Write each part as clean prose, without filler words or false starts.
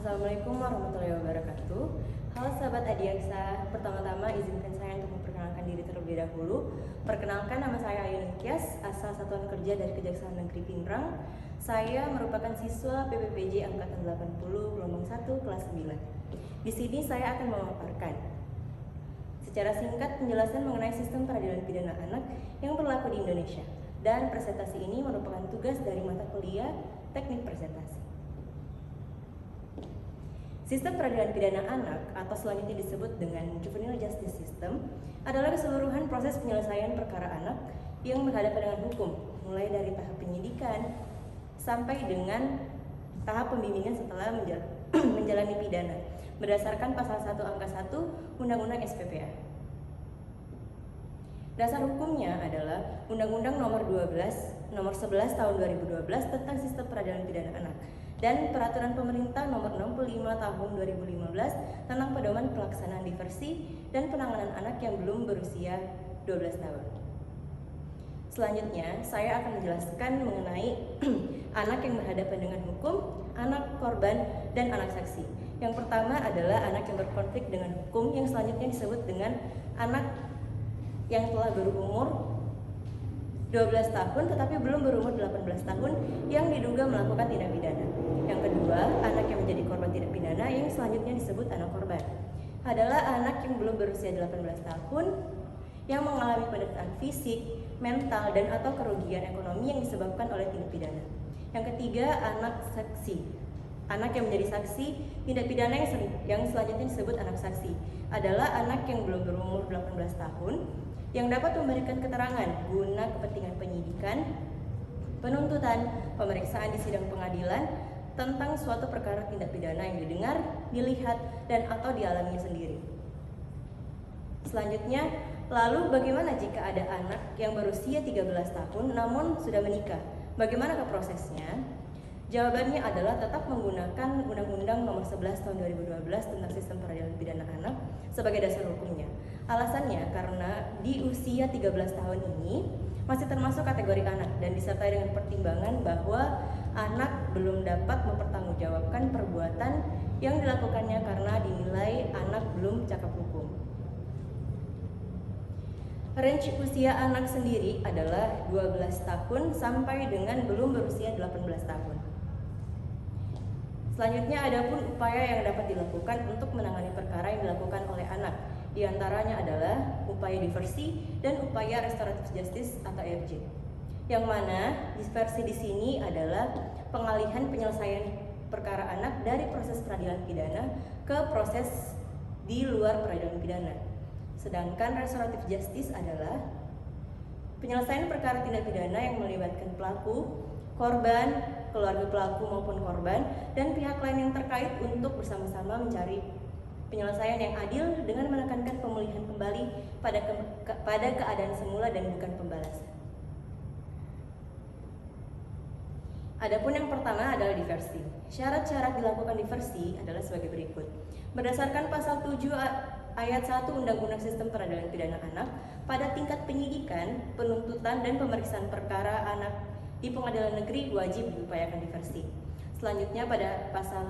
Assalamualaikum warahmatullahi wabarakatuh. Halo sahabat Adiaksa, pertama-tama izinkan saya untuk memperkenalkan diri terlebih dahulu. Perkenalkan, nama saya Ayu Nikias, asal Satuan Kerja dari Kejaksaan Negeri Pindrang. Saya merupakan siswa PPPJ Angkatan 80 Gelombang 1 kelas 9. Di sini saya akan memaparkan secara singkat penjelasan mengenai sistem peradilan pidana anak yang berlaku di Indonesia. Dan presentasi ini merupakan tugas dari mata kuliah Teknik Presentasi. Sistem peradilan pidana anak atau selanjutnya disebut dengan Juvenile Justice System adalah keseluruhan proses penyelesaian perkara anak yang berhadapan dengan hukum, mulai dari tahap penyidikan sampai dengan tahap pembimbingan setelah menjalani pidana berdasarkan pasal 1 angka 1 Undang-Undang SPPA. Dasar hukumnya adalah Undang-Undang nomor 11 tahun 2012 tentang sistem peradilan pidana anak dan Peraturan Pemerintah nomor 65 tahun 2015 tentang pedoman pelaksanaan diversi dan penanganan anak yang belum berusia 12 tahun. Selanjutnya, saya akan menjelaskan mengenai anak yang berhadapan dengan hukum, anak korban, dan anak saksi. Yang pertama adalah anak yang berkonflik dengan hukum, yang selanjutnya disebut dengan anak yang telah berumur 12 tahun tetapi belum berumur 18 tahun yang diduga melakukan tindak pidana. Yang kedua, anak yang menjadi korban tindak pidana yang selanjutnya disebut anak korban adalah anak yang belum berusia 18 tahun yang mengalami penderitaan fisik, mental, dan atau kerugian ekonomi yang disebabkan oleh tindak pidana. Yang ketiga, anak saksi. Anak yang menjadi saksi tindak pidana yang selanjutnya disebut anak saksi adalah anak yang belum berumur 18 tahun yang dapat memberikan keterangan guna kepentingan penyidikan, penuntutan, pemeriksaan di sidang pengadilan tentang suatu perkara tindak pidana yang didengar, dilihat, dan atau dialaminya sendiri. Selanjutnya, lalu bagaimana jika ada anak yang berusia 13 tahun namun sudah menikah? Bagaimanakah prosesnya? Jawabannya adalah tetap menggunakan Undang-Undang nomor 11 tahun 2012 tentang sistem peradilan pidana anak sebagai dasar hukumnya. Alasannya karena di usia 13 tahun ini masih termasuk kategori anak dan disertai dengan pertimbangan bahwa anak belum dapat mempertanggungjawabkan perbuatan yang dilakukannya karena dinilai anak belum cakap hukum. Range usia anak sendiri adalah 12 tahun sampai dengan belum berusia 18 tahun. Selanjutnya, ada pun upaya yang dapat dilakukan untuk menangani perkara yang dilakukan oleh anak. Di antaranya adalah upaya diversi dan upaya restoratif justice atau RJ. Yang mana diversi di sini adalah pengalihan penyelesaian perkara anak dari proses peradilan pidana ke proses di luar peradilan pidana. Sedangkan restoratif justice adalah penyelesaian perkara tindak pidana yang melibatkan pelaku, korban, keluarga pelaku maupun korban, dan pihak lain yang terkait untuk bersama-sama mencari penyelesaian yang adil dengan menekankan pemulihan kembali pada keadaan semula dan bukan pembalasan. Adapun yang pertama adalah diversi. Syarat-syarat dilakukan diversi adalah sebagai berikut. Berdasarkan pasal 7 ayat 1 Undang-Undang Sistem Peradilan Pidana Anak, pada tingkat penyidikan, penuntutan, dan pemeriksaan perkara anak di pengadilan negeri wajib diupayakan diversi. Selanjutnya pada pasal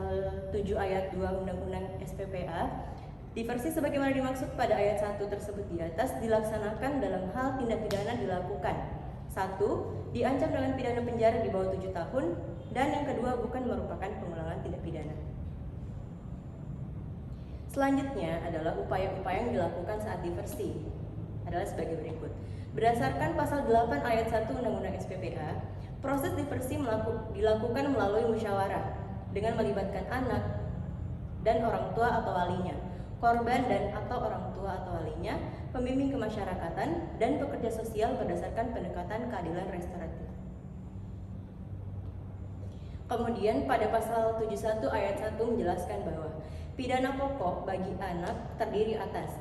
7 ayat 2 Undang-Undang SPPA, diversi sebagaimana dimaksud pada ayat 1 tersebut di atas dilaksanakan dalam hal tindak pidana dilakukan. 1. Diancam dengan pidana penjara di bawah 7 tahun, dan yang kedua bukan merupakan pengulangan tindak pidana. Selanjutnya adalah upaya-upaya yang dilakukan saat diversi adalah sebagai berikut. Berdasarkan pasal 8 ayat 1 Undang-Undang SPPA, proses diversi dilakukan melalui musyawarah dengan melibatkan anak dan orang tua atau walinya, korban dan atau orang tua atau walinya, pembimbing kemasyarakatan, dan pekerja sosial berdasarkan pendekatan keadilan restoratif. Kemudian pada pasal 71 ayat 1 menjelaskan bahwa pidana pokok bagi anak terdiri atas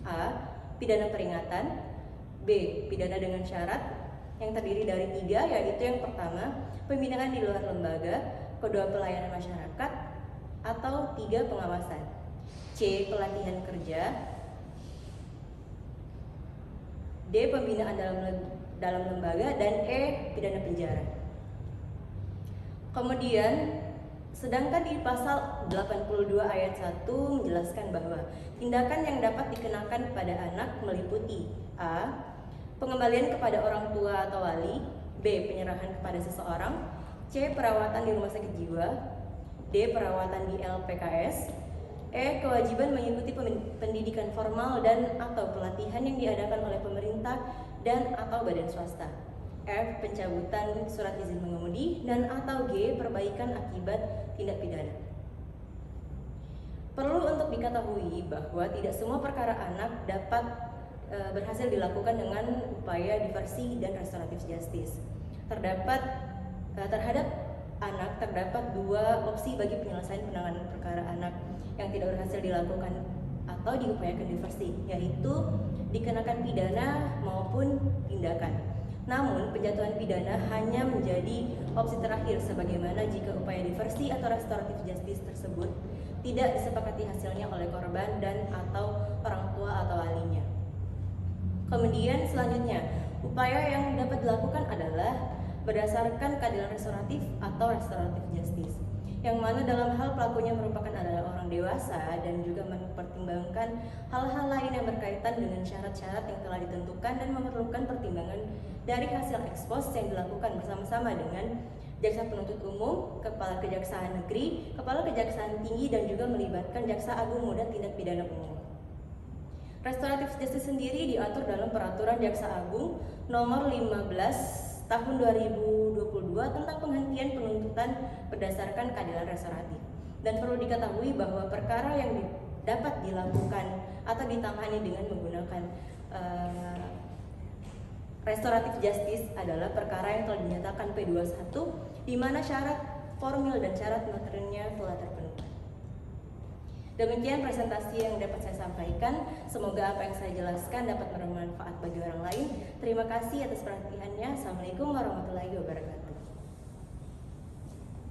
A. Pidana peringatan, B. Pidana dengan syarat yang terdiri dari 3, yaitu yang pertama, pembinaan di luar lembaga, kedua, pelayanan masyarakat, atau 3, pengawasan, C. Pelatihan kerja, D. Pembinaan dalam lembaga, dan E. Pidana penjara. Kemudian Sedangkan di pasal 82 ayat 1 menjelaskan bahwa tindakan yang dapat dikenakan pada anak meliputi A. Pengembalian kepada orang tua atau wali, B. Penyerahan kepada seseorang, C. Perawatan di rumah sakit jiwa, D. Perawatan di LPKS, E. Kewajiban mengikuti pendidikan formal dan atau pelatihan yang diadakan oleh pemerintah dan atau badan swasta, F. Pencabutan surat izin mengemudi, dan atau G. Perbaikan akibat tindak pidana. Perlu untuk diketahui bahwa tidak semua perkara anak dapat berhasil dilakukan dengan upaya diversi dan restoratif justice. Terhadap anak terdapat dua opsi bagi penyelesaian penanganan perkara anak yang tidak berhasil dilakukan atau diupayakan diversi, yaitu dikenakan pidana maupun tindakan. Namun, penjatuhan pidana hanya menjadi opsi terakhir sebagaimana jika upaya diversi atau restoratif justice tersebut tidak disepakati hasilnya oleh korban dan atau orang tua atau walinya. Kemudian selanjutnya, upaya yang dapat dilakukan adalah berdasarkan keadilan restoratif atau restoratif justice, yang mana dalam hal pelakunya merupakan adalah orang dewasa dan juga mempertimbangkan hal-hal lain yang berkaitan dengan syarat-syarat yang telah ditentukan dan memerlukan pertimbangan dari hasil ekspos yang dilakukan bersama-sama dengan jaksa penuntut umum, kepala kejaksaan negeri, kepala kejaksaan tinggi, dan juga melibatkan jaksa agung muda tindak pidana umum. Restoratif justice sendiri diatur dalam peraturan jaksa agung nomor 15 tahun 2022 tentang penghentian penuntutan berdasarkan keadilan restoratif. Dan perlu diketahui bahwa perkara yang dapat dilakukan atau ditangani dengan menggunakan restoratif justice adalah perkara yang telah dinyatakan P21 di mana syarat formil dan syarat materialnya telah terpenuhi. Demikian presentasi yang dapat saya sampaikan. Semoga apa yang saya jelaskan dapat bermanfaat bagi orang lain. Terima kasih atas perhatiannya. Assalamualaikum warahmatullahi wabarakatuh.